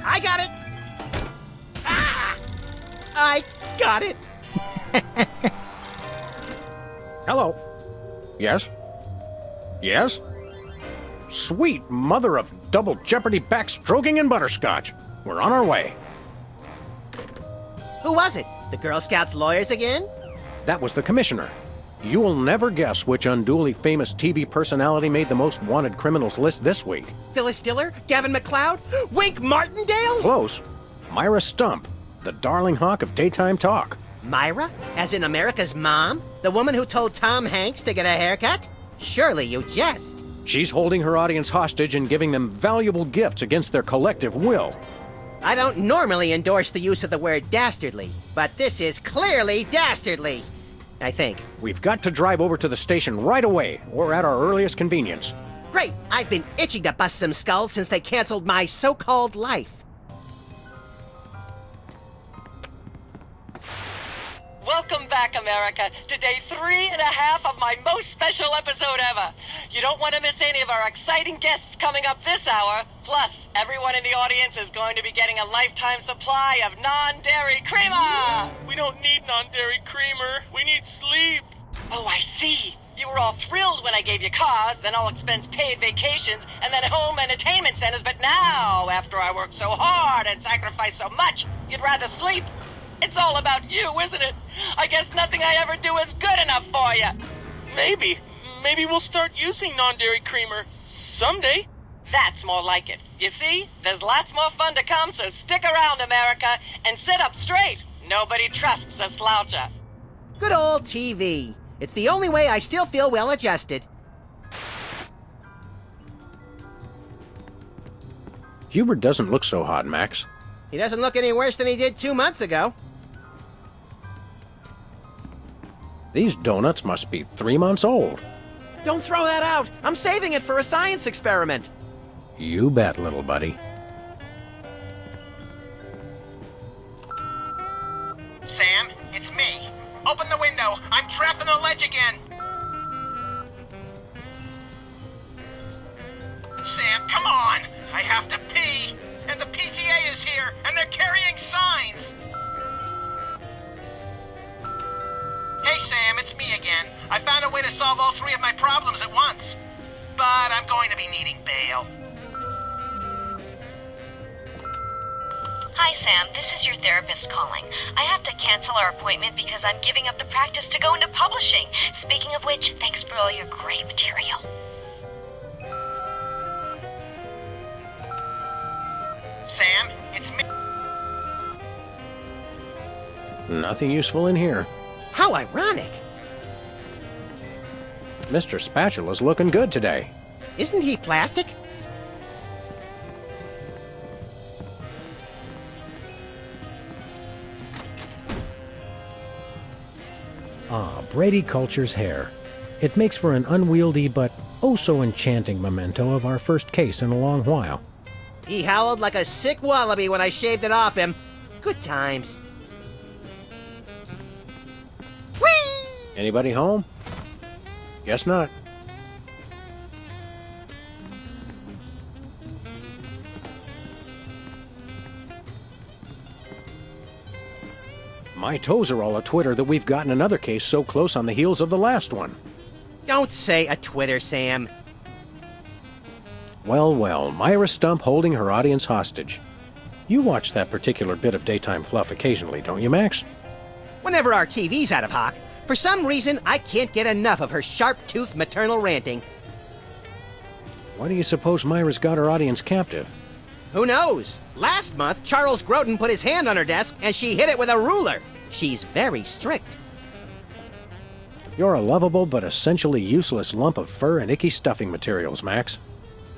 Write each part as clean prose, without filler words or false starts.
I got it! Ah! I got it! Hello. Yes? Yes? Sweet mother of double jeopardy backstroking and butterscotch. We're on our way. Who was it? The Girl Scouts lawyers again? That was the commissioner. You will never guess which unduly famous TV personality made the most wanted criminals list this week. Phyllis Diller? Gavin McLeod? Wink Martindale? Close. Myra Stump, the darling hawk of daytime talk. Myra? As in America's mom? The woman who told Tom Hanks to get a haircut? Surely you jest. She's holding her audience hostage and giving them valuable gifts against their collective will. I don't normally endorse the use of the word dastardly, but this is clearly dastardly. I think. We've got to drive over to the station right away, or at our earliest convenience. Great! I've been itching to bust some skulls since they canceled my so-called life. Welcome back, America, to day 3.5 of my most special episode ever. You don't want to miss any of our exciting guests coming up this hour. Plus, everyone in the audience is going to be getting a lifetime supply of non-dairy creamer. We don't need non-dairy creamer. We need sleep. Oh, I see. You were all thrilled when I gave you cars, then all-expense-paid vacations, and then home entertainment centers. But now, after I worked so hard and sacrificed so much, you'd rather sleep. It's all about you, isn't it? I guess nothing I ever do is good enough for you. Maybe we'll start using non-dairy creamer someday. That's more like it. You see, there's lots more fun to come, so stick around, America, and sit up straight. Nobody trusts a sloucher. Good old TV. It's the only way I still feel well-adjusted. Hubert doesn't look so hot, Max. He doesn't look any worse than he did 2 months ago. These donuts must be 3 months old. Don't throw that out! I'm saving it for a science experiment! You bet, little buddy. Sam, it's me. Open the window. I'm trapped on the ledge again. Sam, come on. I have to pee. And the PTA is here, and they're carrying signs. Hey, Sam, it's me again. I found a way to solve all 3 of my problems at once. But I'm going to be needing bail. Hi, Sam. This is your therapist calling. I have to cancel our appointment because I'm giving up the practice to go into publishing. Speaking of which, thanks for all your great material. Sam, it's me. Nothing useful in here. How ironic. Mr. Spatula's looking good today. Isn't he plastic? Ah, Brady Culture's hair. It makes for an unwieldy but oh-so-enchanting memento of our first case in a long while. He howled like a sick wallaby when I shaved it off him. Good times. Whee! Anybody home? Guess not. My toes are all a-twitter that we've gotten another case so close on the heels of the last one. Don't say a Twitter, Sam. Well, well, Myra Stump holding her audience hostage. You watch that particular bit of daytime fluff occasionally, don't you, Max? Whenever our TV's out of hock, for some reason I can't get enough of her sharp-toothed maternal ranting. Why do you suppose Myra's got her audience captive? Who knows? Last month, Charles Grodin put his hand on her desk and she hit it with a ruler. She's very strict. You're a lovable but essentially useless lump of fur and icky stuffing materials, Max.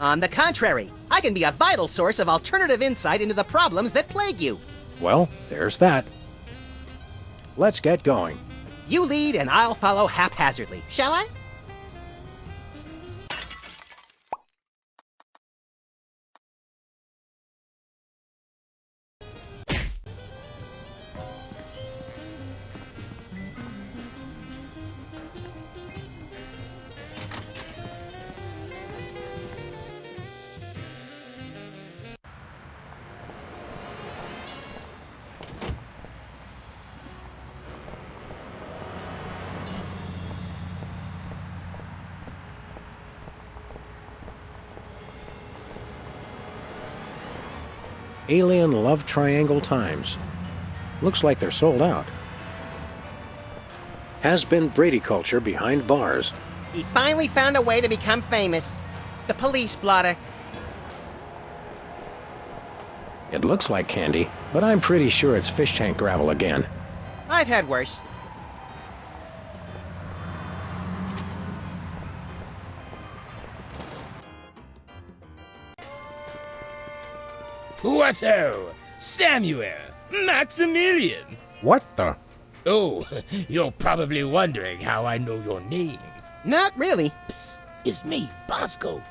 On the contrary, I can be a vital source of alternative insight into the problems that plague you. Well, there's that. Let's get going. You lead and I'll follow haphazardly, shall I? Alien Love Triangle Times. Looks like they're sold out. Has been Brady culture behind bars. He finally found a way to become famous. The police blotter. It looks like candy, but I'm pretty sure it's fish tank gravel again. I've had worse. What-o? Samuel! Maximilian! What the? Oh, you're probably wondering how I know your names. Not really. Psst, it's me, Bosco.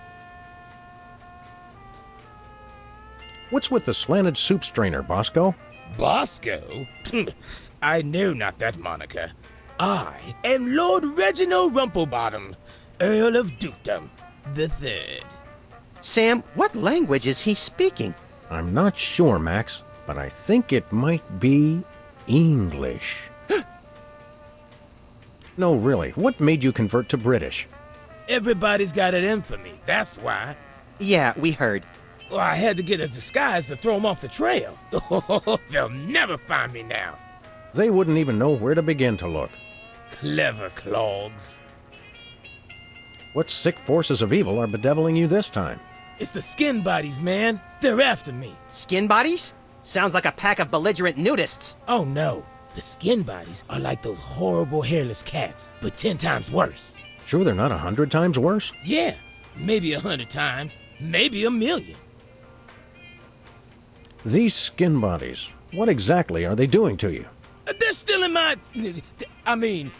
What's with the slanted soup strainer, Bosco? Bosco? I know not that moniker. I am Lord Reginald Rumplebottom, Earl of Dukedom the Third. Sam, what language is he speaking? I'm not sure, Max, but I think it might be English. No, really, what made you convert to British? Everybody's got it in for me, that's why. Yeah, we heard. Well, I had to get a disguise to throw them off the trail. They'll never find me now. They wouldn't even know where to begin to look. Clever clogs. What sick forces of evil are bedeviling you this time? It's the skin bodies, man. They're after me. Skin bodies? Sounds like a pack of belligerent nudists. Oh no. The skin bodies are like those horrible hairless cats, but 10 times worse. Sure they're not 100 times worse? Yeah, maybe 100 times, maybe 1,000,000. These skin bodies, what exactly are they doing to you? They're still in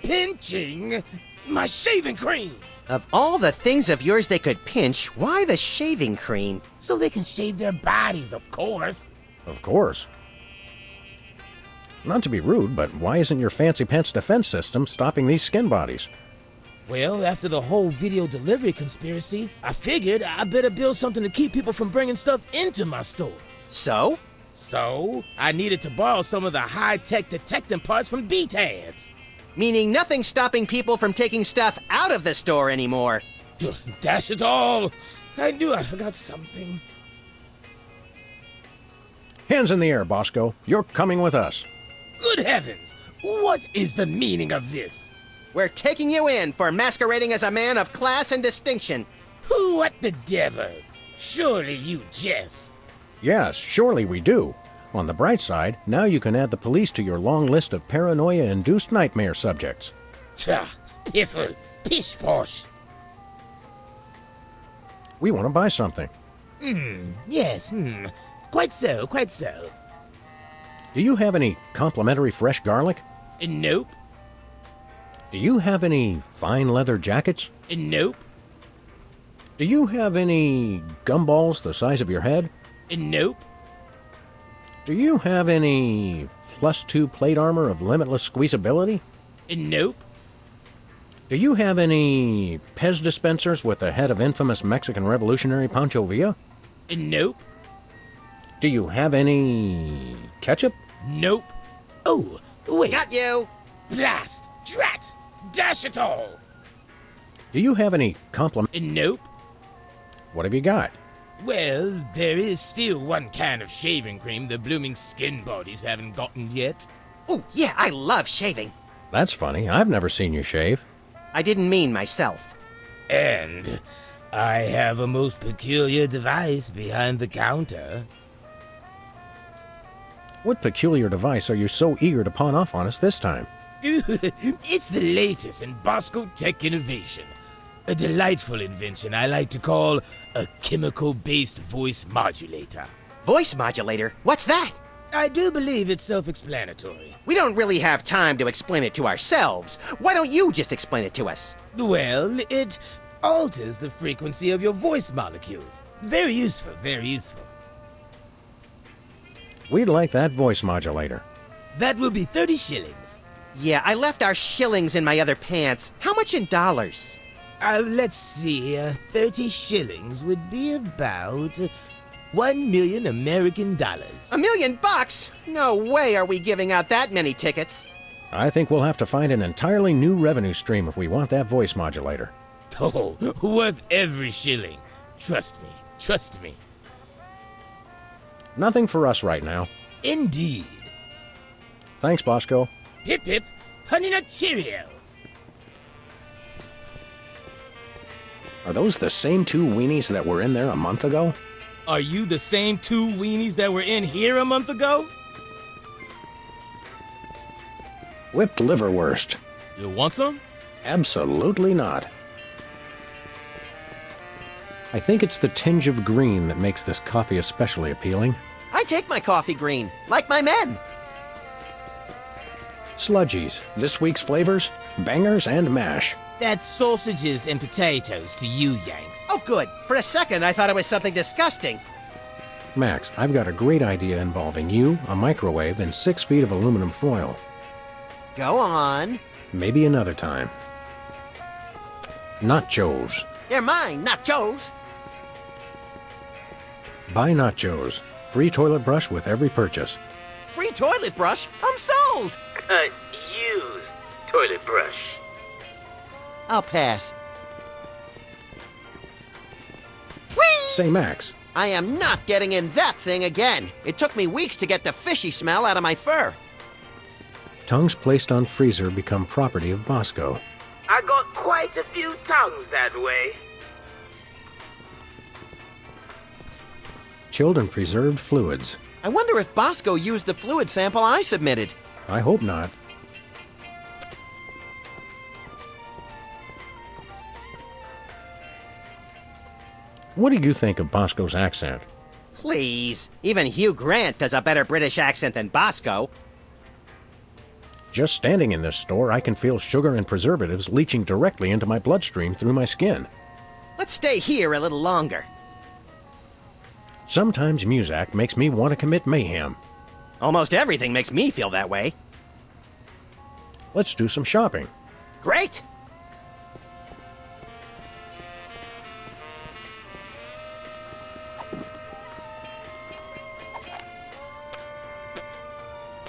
pinching my shaving cream. Of all the things of yours they could pinch, why the shaving cream? So they can shave their bodies, of course. Of course. Not to be rude, but why isn't your fancy pants defense system stopping these skin bodies? Well, after the whole video delivery conspiracy, I figured I better build something to keep people from bringing stuff into my store. So? So, I needed to borrow some of the high-tech detecting parts from BTADs. Meaning nothing's stopping people from taking stuff out of the store anymore. Dash it all! I knew I forgot something. Hands in the air, Bosco. You're coming with us. Good heavens! What is the meaning of this? We're taking you in for masquerading as a man of class and distinction. What the devil? Surely you jest. Yes, surely we do. On the bright side, now you can add the police to your long list of paranoia-induced nightmare subjects. Tch, piffle, pish-posh. We want to buy something. Yes, quite so, quite so. Do you have any complimentary fresh garlic? Nope. Do you have any fine leather jackets? Nope. Do you have any gumballs the size of your head? Nope. Do you have any +2 plate armor of limitless squeezability? Nope. Do you have any Pez dispensers with the head of infamous Mexican revolutionary Pancho Villa? Nope. Do you have any ketchup? Nope. Oh, wait. Got you! Blast! Drat! Dash it all! Do you have any compliment? Nope. What have you got? Well, there is still one kind of shaving cream the blooming skin bodies haven't gotten yet. Oh, yeah, I love shaving. That's funny. I've never seen you shave. I didn't mean myself. And I have a most peculiar device behind the counter. What peculiar device are you so eager to pawn off on us this time? It's the latest in Bosco tech innovation. A delightful invention I like to call a chemical-based voice modulator. Voice modulator? What's that? I do believe it's self-explanatory. We don't really have time to explain it to ourselves. Why don't you just explain it to us? Well, it alters the frequency of your voice molecules. Very useful, very useful. We'd like that voice modulator. That will be 30 shillings. Yeah, I left our shillings in my other pants. How much in dollars? Let's see. 30 shillings would be about 1 million American dollars. $1 million? No way are we giving out that many tickets. I think we'll have to find an entirely new revenue stream if we want that voice modulator. Oh, worth every shilling. Trust me, trust me. Nothing for us right now. Indeed. Thanks, Bosco. Hip hip, honey nut cheerio. Are those the same two weenies that were in there a month ago? Are you the same two weenies that were in here a month ago? Whipped liverwurst. You want some? Absolutely not. I think it's the tinge of green that makes this coffee especially appealing. I take my coffee green, like my men. Sludgies, this week's flavors, bangers and mash. That's sausages and potatoes to you, Yanks. Oh, good. For a second, I thought it was something disgusting. Max, I've got a great idea involving you, a microwave, and 6 feet of aluminum foil. Go on. Maybe another time. Nachos. They're mine, not Joe's. Buy nachos. Free toilet brush with every purchase. Free toilet brush? I'm sold. Used toilet brush. I'll pass. Say, Max, I am not getting in that thing again. It took me weeks to get the fishy smell out of my fur. tongues placed on freezer become property of Bosco. I got quite a few tongues that way. Chilled and preserved fluids. I wonder if Bosco used the fluid sample I submitted. I hope not. What do you think of Bosco's accent? Please. Even Hugh Grant does a better British accent than Bosco. Just standing in this store, I can feel sugar and preservatives leaching directly into my bloodstream through my skin. Let's stay here a little longer. Sometimes Muzak makes me want to commit mayhem. Almost everything makes me feel that way. Let's do some shopping. Great!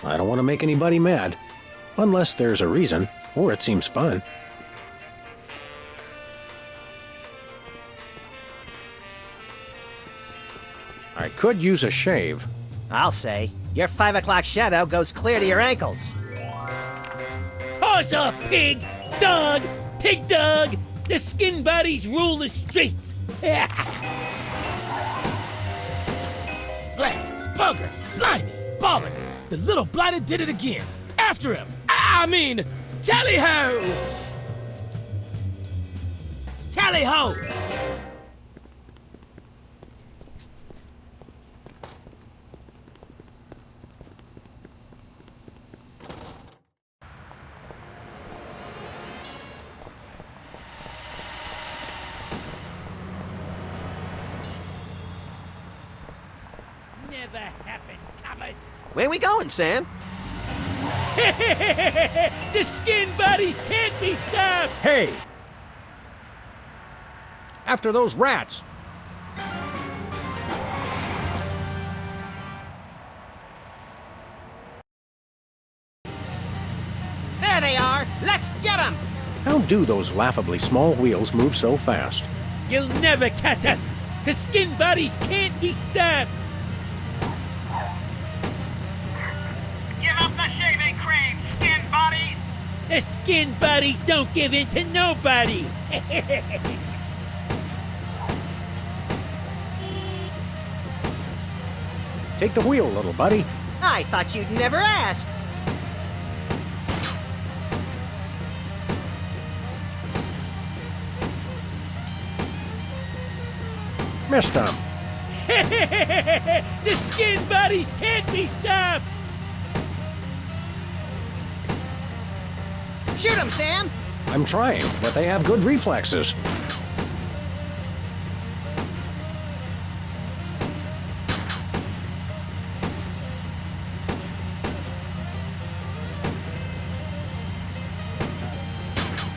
I don't want to make anybody mad. Unless there's a reason, or it seems fun. I could use a shave. I'll say. Your 5 o'clock shadow goes clear to your ankles. Horse off, pig! Dog! Pig dog! The skin bodies rule the streets! Blast! Bugger! Blimey! Bollocks! The little blighter did it again! After him! I mean, tally-ho! Tally-ho! Never happened, comers! Where we going, Sam? The skin bodies can't be stopped! Hey! After those rats! There they are! Let's get them! How do those laughably small wheels move so fast? You'll never catch us! The skin bodies can't be stopped! Give up the shaving cream, skin bodies! The skin bodies don't give in to nobody! Take the wheel, little buddy. I thought you'd never ask. Missed him. The skin bodies can't be stopped! Shoot him, Sam! I'm trying, but they have good reflexes.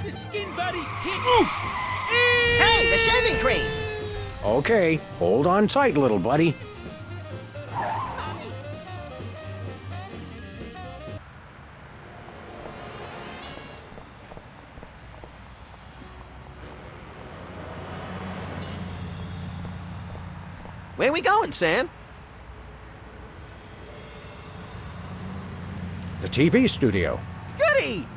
The skin bodies can't... Oof! Hey, the shaving cream! Okay, hold on tight, little buddy. Where we going, Sam? The TV studio. Goody!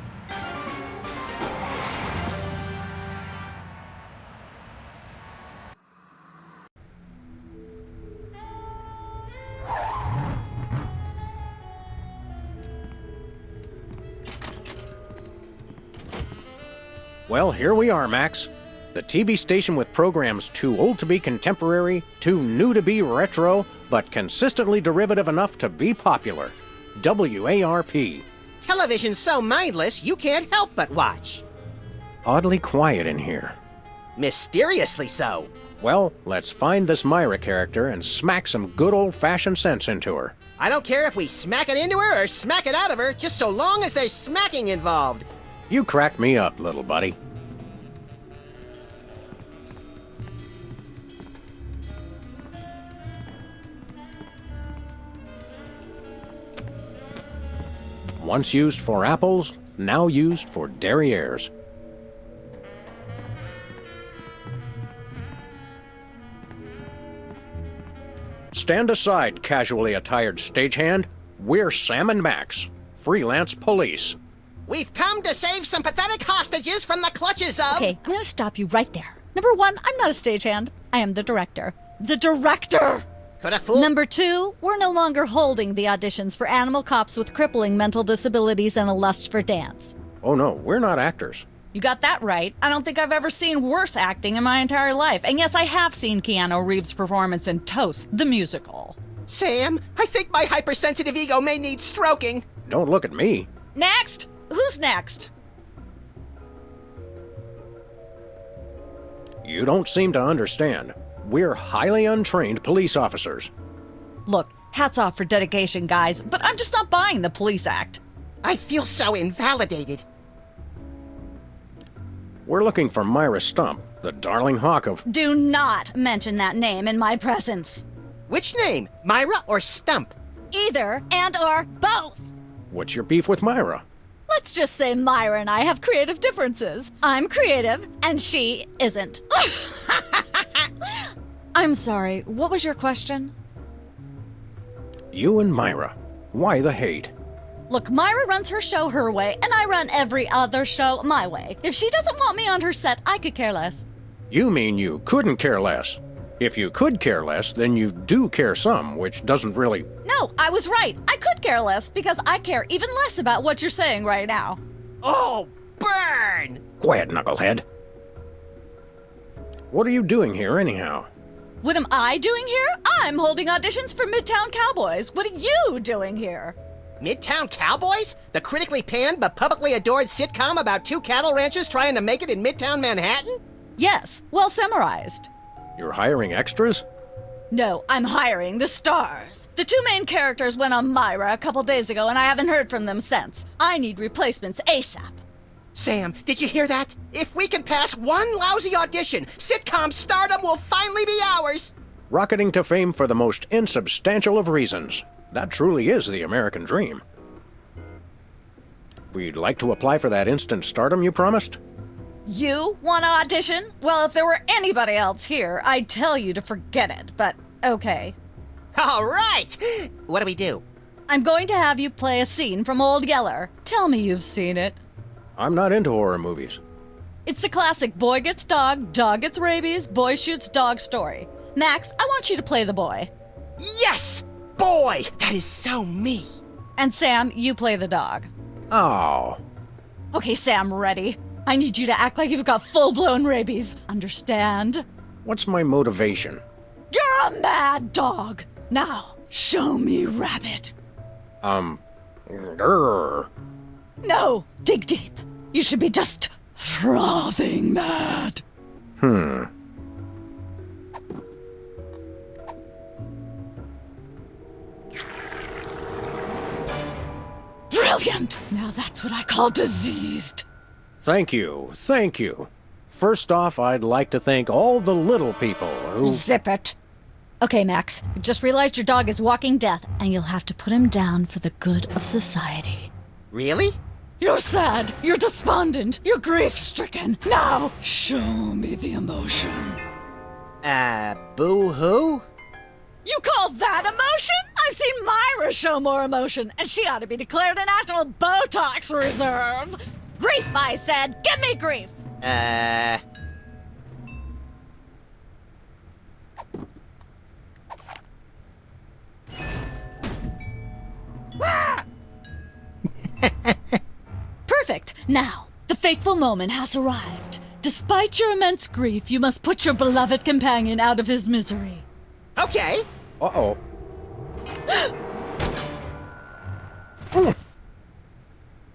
Well, here we are, Max. The TV station with programs too old to be contemporary, too new to be retro, but consistently derivative enough to be popular. WARP. Television's so mindless, you can't help but watch. Oddly quiet in here. Mysteriously so. Well, let's find this Myra character and smack some good old-fashioned sense into her. I don't care if we smack it into her or smack it out of her, just so long as there's smacking involved. You crack me up, little buddy. Once used for apples, now used for derrieres. Stand aside, casually attired stagehand. We're Sam and Max, freelance police. We've come to save some pathetic hostages from the clutches of... Okay, I'm gonna stop you right there. Number one, I'm not a stagehand. I am the director. The director! Could a fool... Number two, we're no longer holding the auditions for animal cops with crippling mental disabilities and a lust for dance. Oh no, we're not actors. You got that right. I don't think I've ever seen worse acting in my entire life. And yes, I have seen Keanu Reeves' performance in Toast, the musical. Sam, I think my hypersensitive ego may need stroking. Don't look at me. Next! Who's next? You don't seem to understand. We're highly untrained police officers. Look, hats off for dedication, guys, but I'm just not buying the police act. I feel so invalidated. We're looking for Myra Stump, the darling hawk of... Do not mention that name in my presence. Which name, Myra or Stump? Either and or both. What's your beef with Myra? Let's just say Myra and I have creative differences. I'm creative, and she isn't. I'm sorry, what was your question? You and Myra. Why the hate? Look, Myra runs her show her way, and I run every other show my way. If she doesn't want me on her set, I could care less. You mean you couldn't care less? If you could care less, then you do care some, which doesn't really... No, I was right. I could care less, because I care even less about what you're saying right now. Oh, burn! Quiet, knucklehead. What are you doing here, anyhow? What am I doing here? I'm holding auditions for Midtown Cowboys. What are you doing here? Midtown Cowboys? The critically panned but publicly adored sitcom about two cattle ranchers trying to make it in Midtown Manhattan? Yes, well summarized. You're hiring extras? No, I'm hiring the stars. The two main characters went on Myra a couple days ago, and I haven't heard from them since. I need replacements ASAP. Sam, did you hear that? If we can pass one lousy audition, sitcom stardom will finally be ours! Rocketing to fame for the most insubstantial of reasons. That truly is the American dream. We'd like to apply for that instant stardom you promised. You want to audition? Well, if there were anybody else here, I'd tell you to forget it, but okay. All right! What do we do? I'm going to have you play a scene from Old Yeller. Tell me you've seen it. I'm not into horror movies. It's the classic boy gets dog gets rabies, boy shoots dog story. Max, I want you to play the boy. Yes! Boy! That is so me! And Sam, you play the dog. Oh. Okay, Sam, ready? I need you to act like you've got full-blown rabies. Understand? What's my motivation? You're a mad dog. Now, show me rabbit. Grr. No, dig deep. You should be just frothing mad. Brilliant! Now that's what I call diseased. Thank you. First off, I'd like to thank all the little people who... Zip it. Okay, Max, you've just realized your dog is walking death, and you'll have to put him down for the good of society. Really? You're sad, you're despondent, you're grief-stricken. Now, show me the emotion. Boo-hoo? You call that emotion? I've seen Myra show more emotion, and she ought to be declared a national Botox reserve. Grief, I said. Give me grief. Perfect. Now, the fateful moment has arrived. Despite your immense grief, you must put your beloved companion out of his misery. Okay. Uh-oh.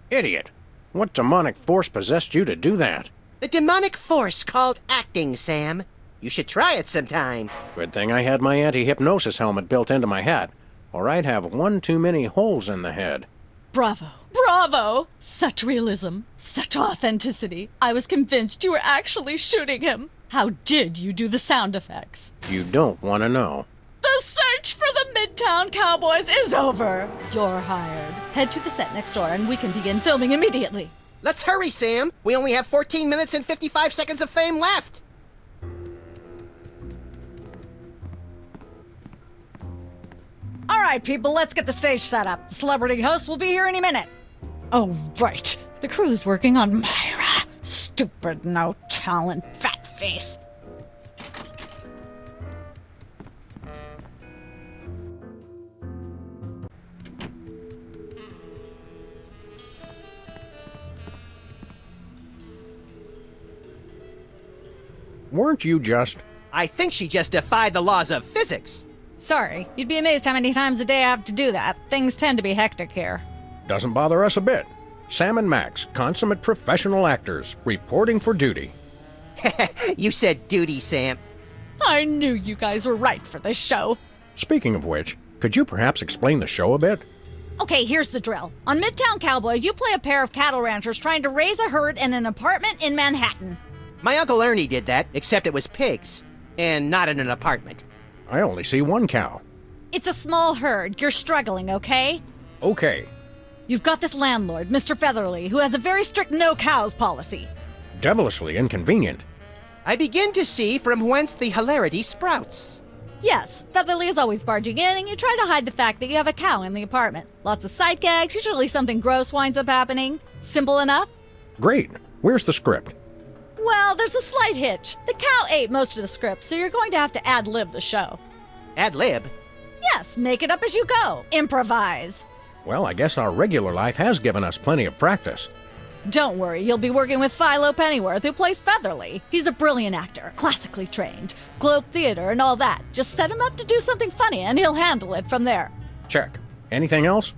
Idiot. What demonic force possessed you to do that? The demonic force called acting, Sam. You should try it sometime. Good thing I had my anti-hypnosis helmet built into my hat, or I'd have one too many holes in the head. Bravo. Bravo! Such realism. Such authenticity. I was convinced you were actually shooting him. How did you do the sound effects? You don't want to know. The search for the Midtown Cowboys is over. You're hired. Head to the set next door and we can begin filming immediately. Let's hurry, Sam. We only have 14 minutes and 55 seconds of fame left. All right, people, let's get the stage set up. The celebrity host will be here any minute. Oh, right. The crew's working on Myra. Stupid, no talent, fat face. Weren't you just... I think she just defied the laws of physics. Sorry, you'd be amazed how many times a day I have to do that. Things tend to be hectic here. Doesn't bother us a bit. Sam and Max, consummate professional actors, reporting for duty. You said duty, Sam. I knew you guys were right for this show. Speaking of which, could you perhaps explain the show a bit? Okay, here's the drill. On Midtown Cowboys, you play a pair of cattle ranchers trying to raise a herd in an apartment in Manhattan. My Uncle Ernie did that, except it was pigs. And not in an apartment. I only see one cow. It's a small herd. You're struggling, okay? Okay. You've got this landlord, Mr. Featherly, who has a very strict no cows policy. Devilishly inconvenient. I begin to see from whence the hilarity sprouts. Yes, Featherly is always barging in, and you try to hide the fact that you have a cow in the apartment. Lots of sight gags, usually something gross winds up happening. Simple enough? Great. Where's the script? Well, there's a slight hitch. The cow ate most of the script, so you're going to have to ad-lib the show. Ad-lib? Yes, make it up as you go. Improvise. Well, I guess our regular life has given us plenty of practice. Don't worry, you'll be working with Philo Pennyworth, who plays Featherly. He's a brilliant actor, classically trained, Globe Theater and all that. Just set him up to do something funny, and he'll handle it from there. Check. Anything else?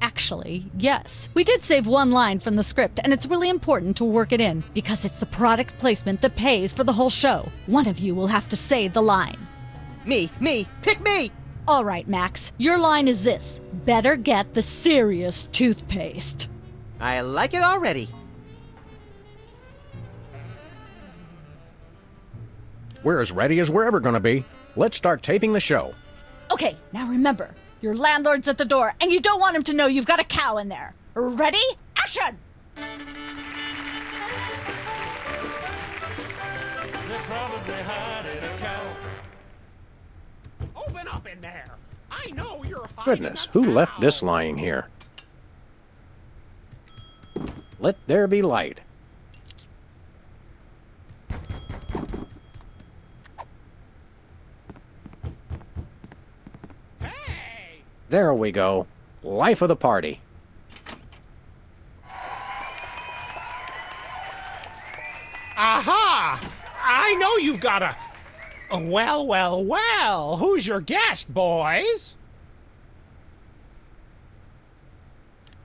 Actually, yes. We did save one line from the script, and it's really important to work it in, because it's the product placement that pays for the whole show. One of you will have to say the line. Me, pick me! All right, Max, your line is this. Better get the serious toothpaste. I like it already. We're as ready as we're ever gonna be. Let's start taping the show. Okay, now remember, your landlord's at the door, and you don't want him to know you've got a cow in there. Ready? Action! Attention! Open up in there. I know you're hiding. Goodness, who left this lying here? Let there be light. Hey! There we go. Life of the party. Aha! I know you've got a... Well, well, well. Who's your guest, boys?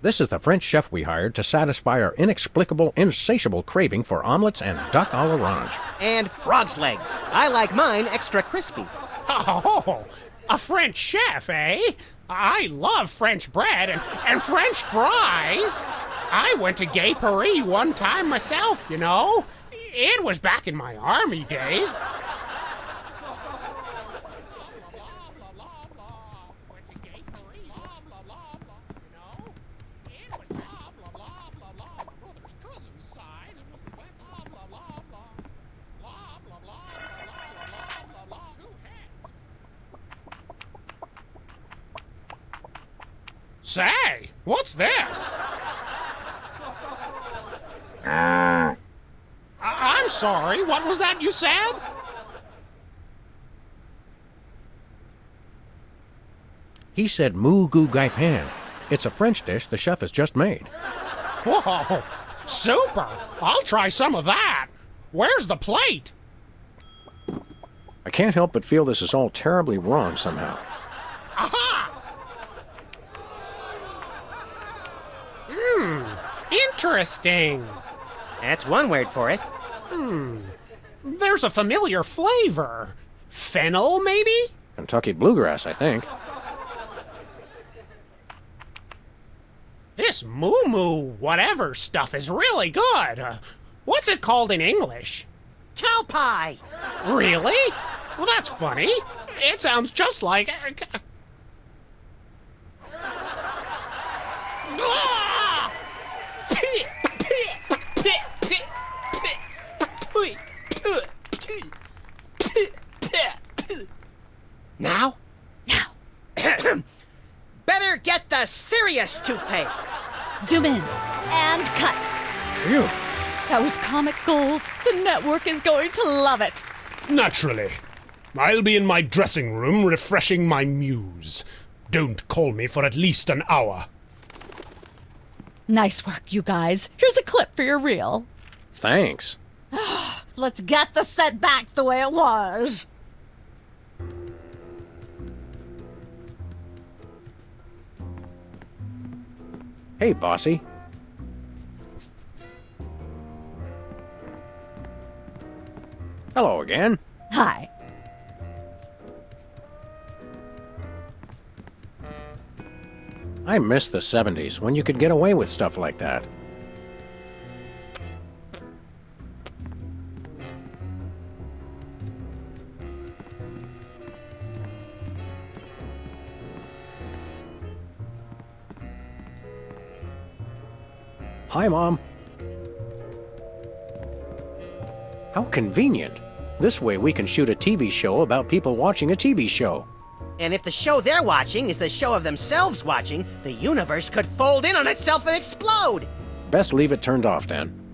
This is the French chef we hired to satisfy our inexplicable, insatiable craving for omelets and duck à l'orange. And frog's legs. I like mine extra crispy. Oh, a French chef, eh? I love French bread and French fries. I went to Gay Paris one time myself, you know. It was back in my army days. Say, what's this? I'm sorry, what was that you said? He said moo goo gai pan. It's a French dish the chef has just made. Whoa, super! I'll try some of that. Where's the plate? I can't help but feel this is all terribly wrong somehow. Aha! Interesting. That's one word for it. There's a familiar flavor. Fennel, maybe? Kentucky bluegrass, I think. This moo-moo whatever stuff is really good. What's it called in English? Cow pie. Really? Well, that's funny. It sounds just like... Ah! Now? Now. Better get the serious toothpaste. Zoom in and cut. Phew. That was comic gold. The network is going to love it. Naturally. I'll be in my dressing room refreshing my muse. Don't call me for at least an hour. Nice work, you guys. Here's a clip for your reel. Thanks. Let's get the set back the way it was. Hey, bossy. Hello again. Hi. I miss the 70s when you could get away with stuff like that. Hi, Mom. How convenient. This way we can shoot a TV show about people watching a TV show. And if the show they're watching is the show of themselves watching, the universe could fold in on itself and explode. Best leave it turned off then.